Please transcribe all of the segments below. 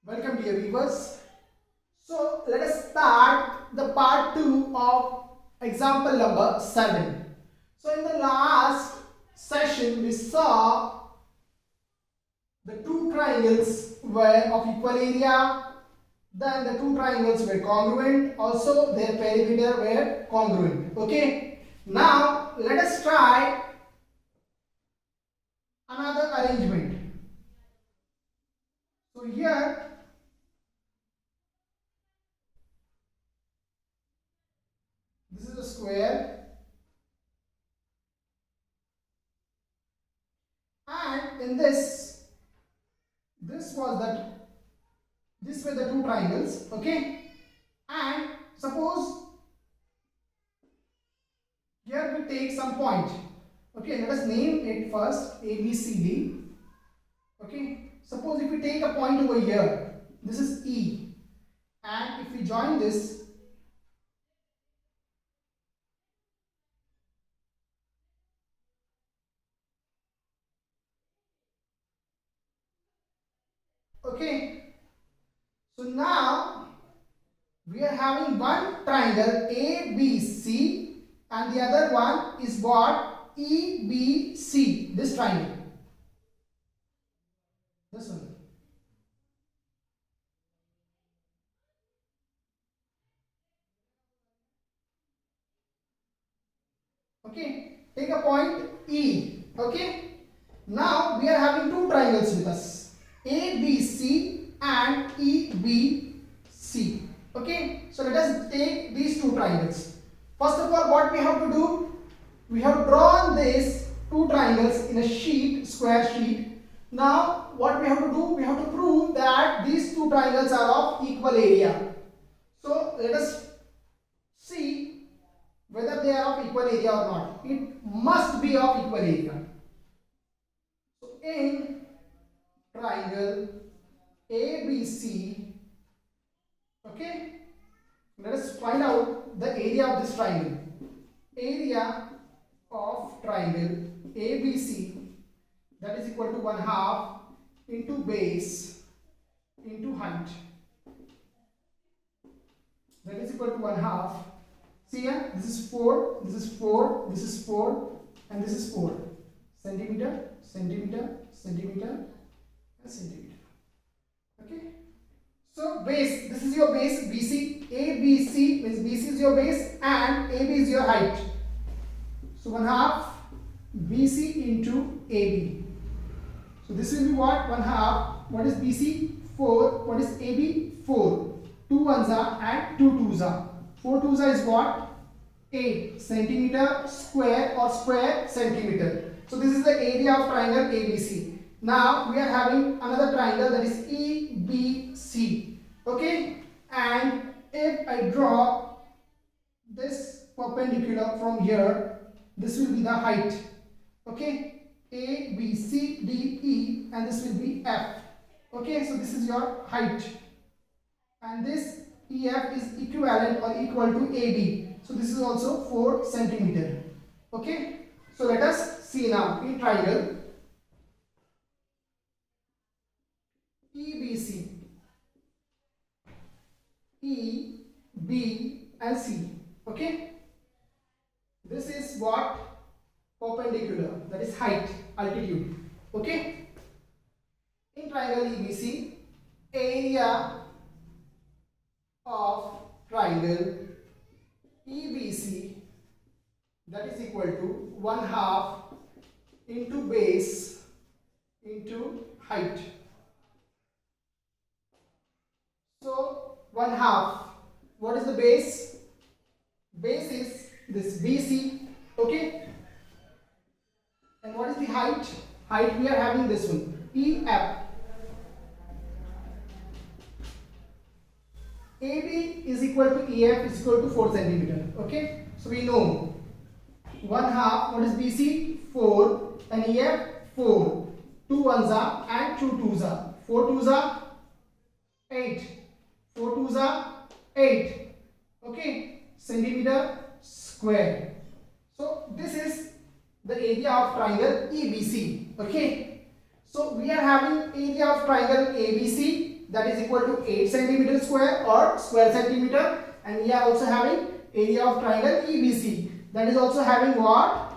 Welcome dear viewers. So let us start the part 2 of example number 7. So in the last session we saw the two triangles were of equal area, then the two triangles were congruent, also their perimeter were congruent. Okay. Now let us try another arrangement. So here this is a square and in this were the two triangles. Okay, and suppose here we take some point. Okay, let us name it first A B C D. Okay, suppose if we take a point over here, this is E, and if we join this, okay, so now we are having one triangle ABC and the other one is what? EBC, this triangle, this one. Okay, take a point E. Okay, now we are having two triangles with us, ABC and EBC. Okay, so let us take these two triangles. First of all, what we have to do, we have drawn these two triangles in a sheet, square sheet. Now what we have to do, we have to prove that these two triangles are of equal area. So let us see whether they are of equal area or not. It must be of equal area. So in triangle ABC, okay, let us find out the area of this triangle. Area of triangle ABC, that is equal to 1/2 into base into height, that is equal to 1/2. See here, this is 4, this is 4, this is 4, and this is 4. Centimeter, centimeter, centimeter, and centimeter. Okay. So base, this is your base BC. ABC means BC is your base and AB is your height. So 1/2 BC into AB. So this will be what? 1/2. What is BC? 4. What is AB? 4. 2 ones are and 2 twos are. 4 twos are is what? 8 centimeter square or square centimeter. So this is the area of triangle ABC. Now we are having another triangle, that is EBC. Okay, and if I draw this perpendicular from here, this will be the height. Okay, A B C D E, and this will be F. Okay, so this is your height, and this EF is equivalent or equal to AB. So this is also 4 centimeter. Okay, so let us see now in triangle EBC, E, B and C. Okay, this is what? Perpendicular, that is height, altitude. Okay, in triangle EBC, area of triangle EBC, that is equal to 1/2 into base into height. So 1/2, what is the base? Base is this BC. Okay, and what is the height? Height, we are having this one, EF. AB is equal to EF is equal to 4 centimeter. Okay, so we know 1/2, what is BC? 4, and EF 4. 2 ones are and 2 twos are. 4 twos are 8. 4 twos are 8. Okay, centimeter square. So this is the area of triangle EBC. Okay, so we are having area of triangle ABC that is equal to 8 centimeter square or square centimeter, and we are also having area of triangle EBC, that is also having what?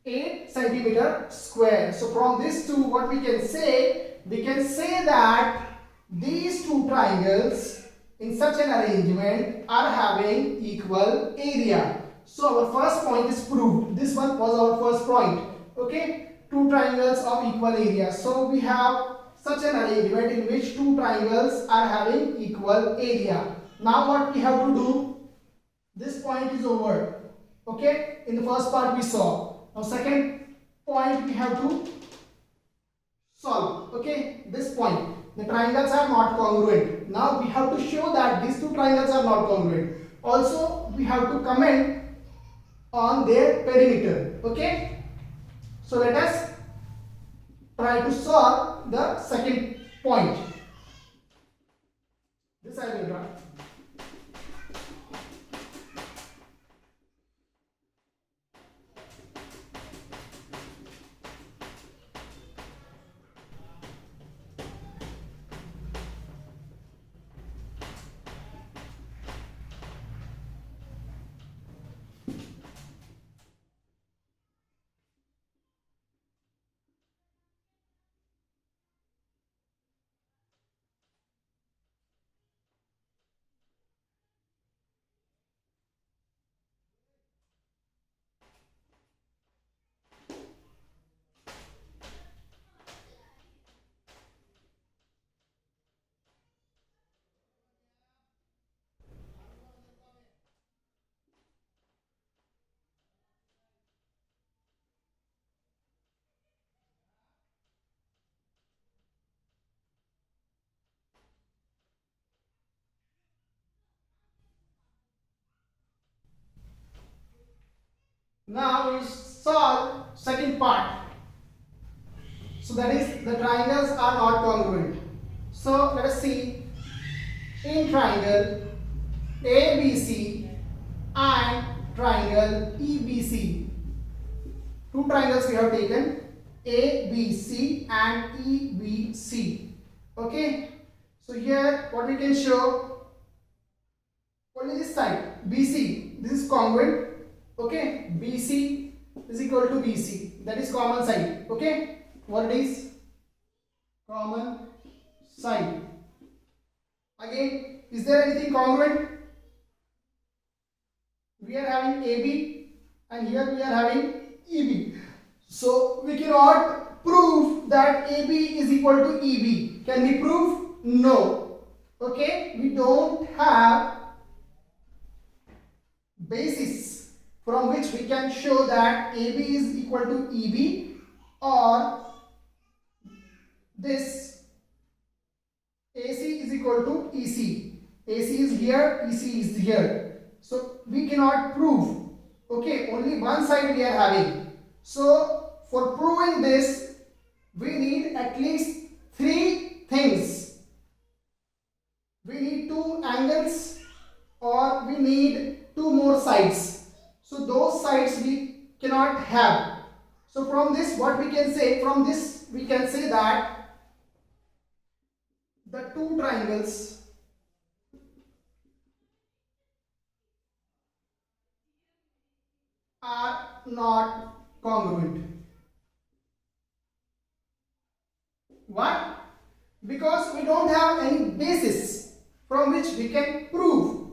8 centimeter square. So from this two, what we can say? We can say that these two triangles in such an arrangement are having equal area. So our first point is proved. This one was our first point. Okay, two triangles of equal area. So we have such an arrangement in which two triangles are having equal area. Now what we have to do? This point is over. Okay, in the first part we saw. Now second point we have to solve. Okay, this point. The triangles are not congruent. Now we have to show that these two triangles are not congruent. Also we have to comment on their perimeter. Okay, so let us try to solve the second point. This I will draw. Now we solve second part. So that is the triangles are not congruent. So let us see in triangle ABC and triangle EBC. Two triangles we have taken, ABC and EBC. Okay. So here what we can show, only this side BC, this is congruent. Okay, BC is equal to BC, that is common side. Okay, what it is? Common side. Again, is there anything congruent? We are having AB and here we are having EB. So we cannot prove that AB is equal to EB. Can we prove? No. Okay, we don't have basis from which we can show that AB is equal to EB or this AC is equal to EC. AC is here, EC is here. So we cannot prove. Okay, only one side we are having. So for proving this, we need at least three things. We need two angles or we need two more sides. So those sides we cannot have. So from this what we can say, from this we can say that the two triangles are not congruent. Why? Because we don't have any basis from which we can prove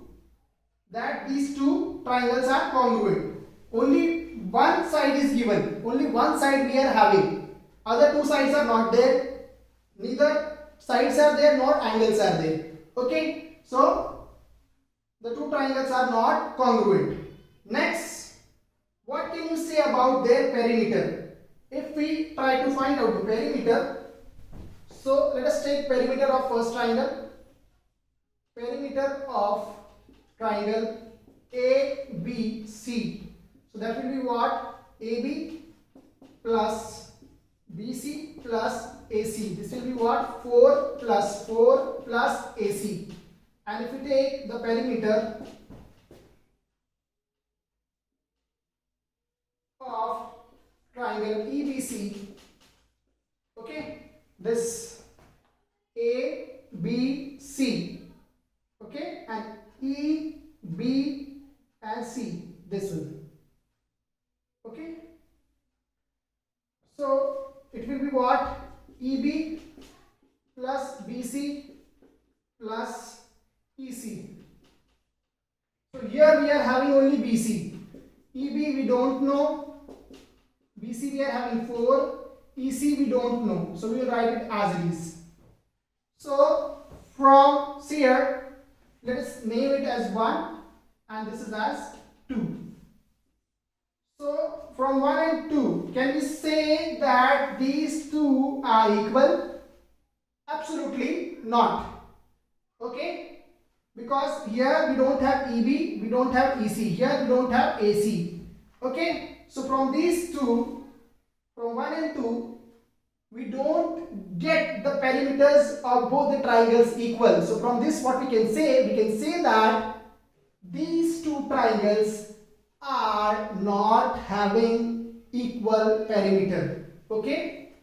that these two triangles are congruent. Only one side is given, only one side we are having. Other two sides are not there. Neither sides are there nor angles are there. Okay, so the two triangles are not congruent. Next, what can you say about their perimeter? If we try to find out the perimeter, so let us take perimeter of first triangle. Perimeter of triangle ABC. So that will be what? AB plus BC plus AC. This will be what? 4 plus 4 plus AC. And if we take the perimeter of triangle EBC, okay, this A, B, C. Okay, and E, B and C, this one. Okay, so it will be what? EB plus BC plus EC. So here we are having only BC. EB we don't know. BC we are having 4. EC we don't know. So we will write it as it is. So from here, let us name it as 1 and this is as 2. So from 1 and 2, can we say that these two are equal? Absolutely not. Okay? Because here we don't have EB, we don't have EC. Here we don't have AC. Okay? So from these two, from 1 and 2, we don't get the perimeters of both the triangles equal. So from this what we can say that these two triangles are not having equal perimeter. Okay?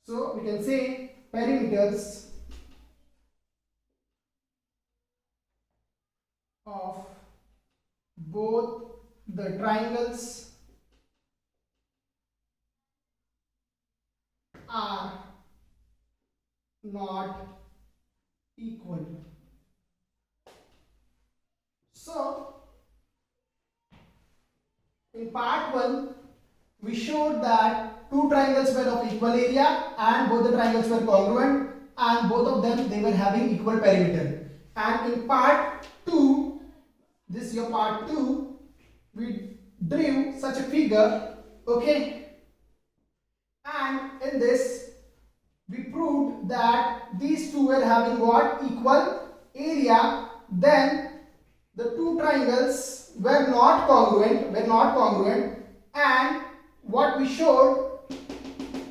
So we can say perimeters of both the triangles are not equal. So in part 1 we showed that two triangles were of equal area and both the triangles were congruent and both of them they were having equal perimeter. And in part 2, this is your part 2, we drew such a figure, okay, and in this we proved that these two were having what? Equal area. Then the two triangles were not congruent, and what we showed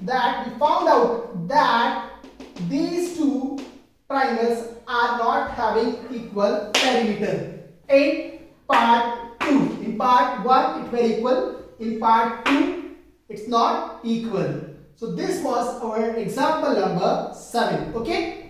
that we found out that these two triangles are not having equal perimeter in part 2. In part 1 it were equal, in part 2 it's not equal. So this was our example number 7. Okay.